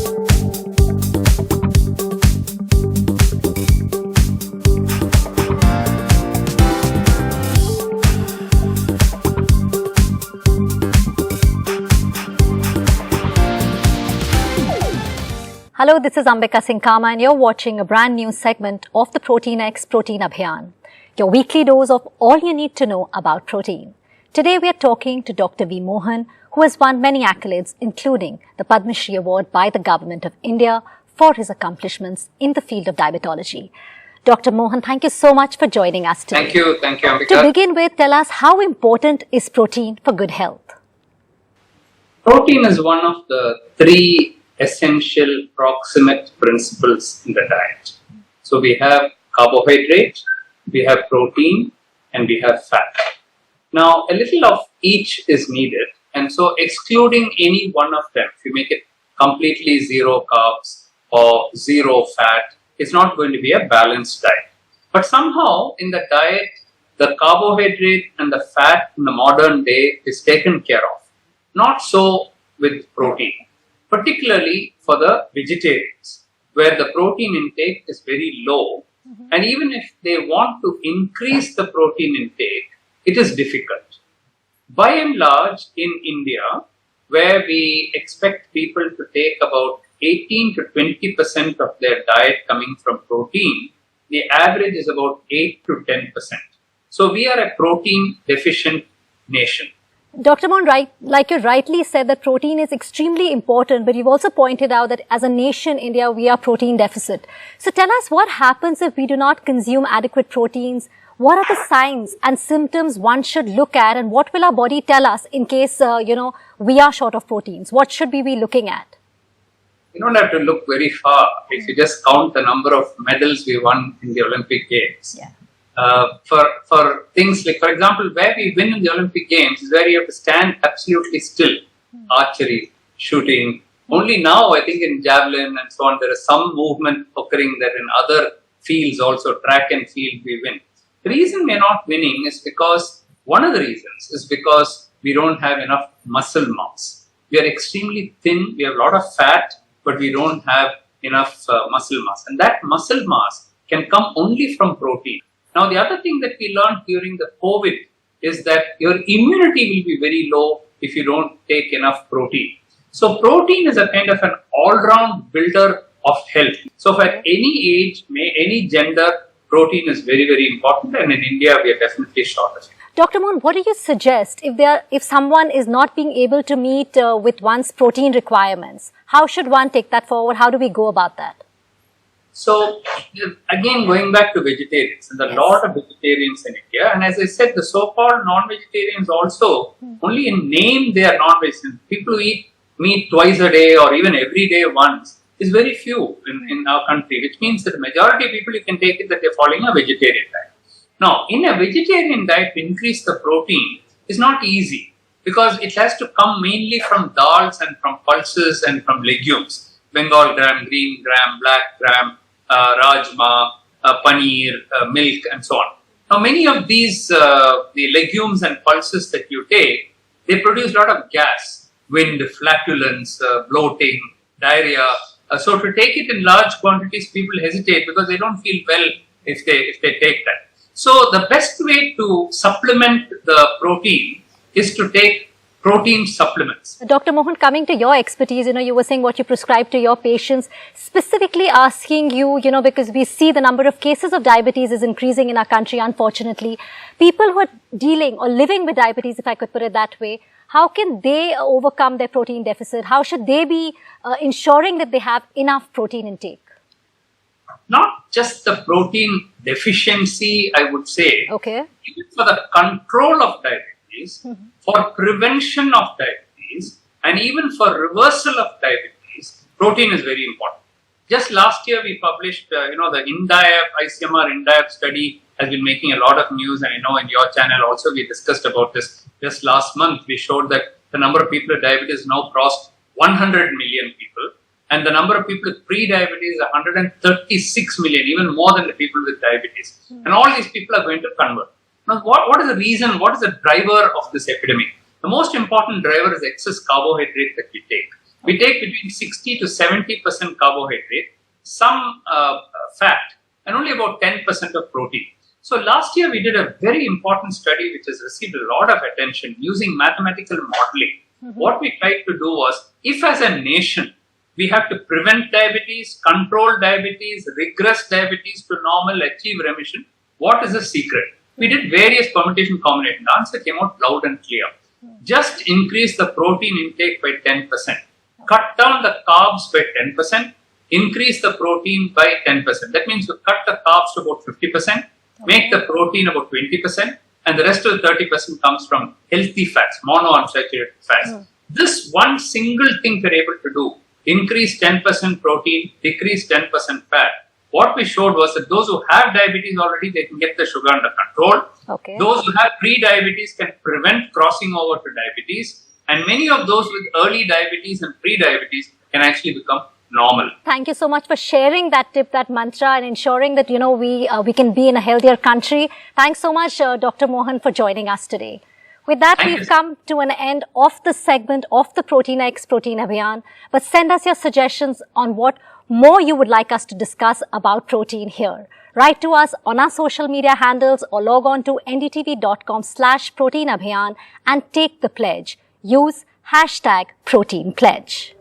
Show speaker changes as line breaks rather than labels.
Hello, this is Ambika Singh Kama and you're watching a brand new segment of the Protein X Protein Abhiyan, your weekly dose of all you need to know about protein. Today we are talking to Dr. V. Mohan, who has won many accolades, including the Padma Shri Award by the Government of India for his accomplishments in the field of diabetology. Dr. Mohan, thank you so much for joining us today.
Thank you, Ambika.
To begin with, tell us how important is protein for good health?
Protein is one of the three essential proximate principles in the diet. So we have carbohydrate, we have protein, and we have fat. Now, a little of each is needed, and so excluding any one of them, if you make it completely zero carbs or zero fat, it's not going to be a balanced diet. But somehow in the diet, the carbohydrate and the fat in the modern day is taken care of. Not so with protein, particularly for the vegetarians, where the protein intake is very low. And even if they want to increase the protein intake, it is difficult. By and large, in India, where we expect people to take about 18 to 20% of their diet coming from protein, the average is about 8 to 10%. So we are a protein deficient nation.
Dr. Mohan, like you rightly said, that protein is extremely important, but you've also pointed out that as a nation, India, we are protein deficit. So tell us what happens if we do not consume adequate proteins. What are the signs and symptoms one should look at, and what will our body tell us in case, we are short of proteins? What should we be looking at?
You don't have to look very far. If you just count the number of medals we won in the Olympic Games.
Yeah.
For things like, for example, where we win in the Olympic Games is where you have to stand absolutely still. Archery, shooting. Only now, I think in javelin and so on, there is some movement occurring that in other fields also, track and field, we win. The reason we are not winning is because, one of the reasons is because we don't have enough muscle mass. We are extremely thin, we have a lot of fat, but we don't have enough muscle mass. And that muscle mass can come only from protein. Now, the other thing that we learned during the COVID is that your immunity will be very low if you don't take enough protein. So, protein is a kind of an all-round builder of health. So, for any age, any gender, protein is very, very important, and in India, we are definitely short of it.
Dr. Mohan, what do you suggest if someone is not being able to meet with one's protein requirements? How should one take that forward? How do we go about that?
So, again, going back to vegetarians, there's a lot of vegetarians in India, and as I said, the so-called non-vegetarians also, only in name they are non-vegetarians. People who eat meat twice a day or even every day once is very few in our country, which means that the majority of people, you can take it that they're following a vegetarian diet. Now, in a vegetarian diet, to increase the protein is not easy because it has to come mainly from dals and from pulses and from legumes. Bengal gram, green gram, black gram, rajma, paneer, milk, and so on. Now, many of these, the legumes and pulses that you take, they produce a lot of gas, wind, flatulence, bloating, diarrhea. So, to take it in large quantities, people hesitate because they don't feel well if they take that. So, the best way to supplement the protein is to take protein supplements.
Dr. Mohan, coming to your expertise, you were saying what you prescribe to your patients, specifically asking you, because we see the number of cases of diabetes is increasing in our country, unfortunately. People who are dealing or living with diabetes, if I could put it that way, how can they overcome their protein deficit? How should they be ensuring that they have enough protein intake?
Not just the protein deficiency, I would say.
Okay.
Even for the control of diabetes, for prevention of diabetes, and even for reversal of diabetes, protein is very important. Just last year, we published, the ICMR INDIAB study has been making a lot of news, and I know in your channel also we discussed about this. Just last month, we showed that the number of people with diabetes now crossed 100 million people, and the number of people with pre-diabetes is 136 million, even more than the people with diabetes. And all these people are going to convert. Now, what is the reason, what is the driver of this epidemic? The most important driver is excess carbohydrate that we take. We take between 60 to 70% carbohydrate, some fat, and only about 10% of protein. So last year we did a very important study which has received a lot of attention using mathematical modeling. What we tried to do was, if as a nation we have to prevent diabetes, control diabetes, regress diabetes to normal, achieve remission, what is the secret? We did various permutation combination. The answer came out loud and clear. Just increase the protein intake by 10%. Cut down the carbs by 10%. Increase the protein by 10%. That means you cut the carbs to about 50%, make the protein about 20%, and the rest of the 30% comes from healthy fats, monounsaturated fats. This one single thing we're able to do, increase 10% protein, decrease 10% fat. What we showed was that those who have diabetes already, they can get the sugar under control.
Okay.
Those who have pre-diabetes can prevent crossing over to diabetes. And many of those with early diabetes and pre-diabetes can actually become normal.
Thank you so much for sharing that tip, that mantra, and ensuring that, we can be in a healthier country. Thanks so much, Dr. Mohan, for joining us today. With that, we've come to an end of the segment of the Protein X Protein Abhiyan. But send us your suggestions on what more you would like us to discuss about protein here. Write to us on our social media handles or log on to ndtv.com/proteinabhiyan and take the pledge. Use #ProteinPledge.